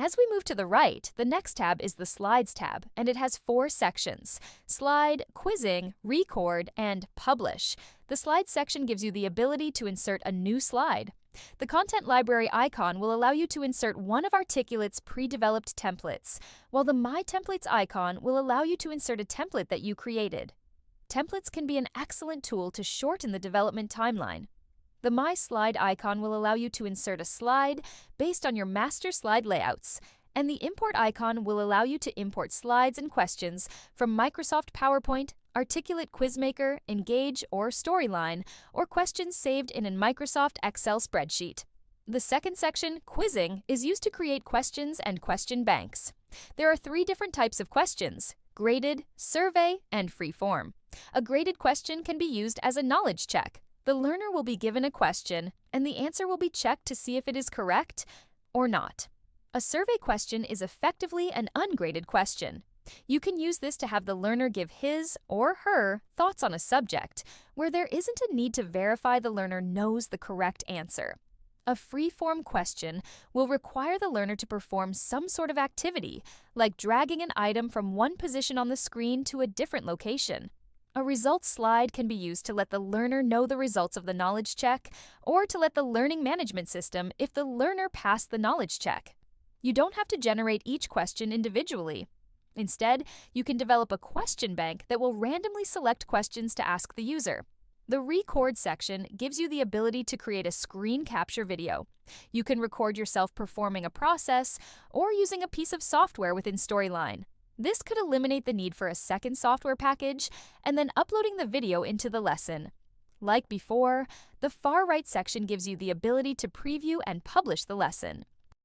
As we move to the right, the next tab is the Slides tab, and it has 4 sections: Slide, Quizzing, Record, and Publish. The Slides section gives you the ability to insert a new slide. The Content Library icon will allow you to insert one of Articulate's pre-developed templates, while the My Templates icon will allow you to insert a template that you created. Templates can be an excellent tool to shorten the development timeline. The My Slide icon will allow you to insert a slide based on your master slide layouts, and the Import icon will allow you to import slides and questions from Microsoft PowerPoint, Articulate Quizmaker, Engage, or Storyline, or questions saved in a Microsoft Excel spreadsheet. The second section, Quizzing, is used to create questions and question banks. There are 3 different types of questions: graded, survey, and free-form. A graded question can be used as a knowledge check. The learner will be given a question, and the answer will be checked to see if it is correct or not. A survey question is effectively an ungraded question. You can use this to have the learner give his or her thoughts on a subject, where there isn't a need to verify the learner knows the correct answer. A free-form question will require the learner to perform some sort of activity, like dragging an item from one position on the screen to a different location. A results slide can be used to let the learner know the results of the knowledge check, or to let the learning management system if the learner passed the knowledge check. You don't have to generate each question individually. Instead, you can develop a question bank that will randomly select questions to ask the user. The Record section gives you the ability to create a screen capture video. You can record yourself performing a process or using a piece of software within Storyline. This could eliminate the need for a second software package and then uploading the video into the lesson. Like before, the far right section gives you the ability to preview and publish the lesson.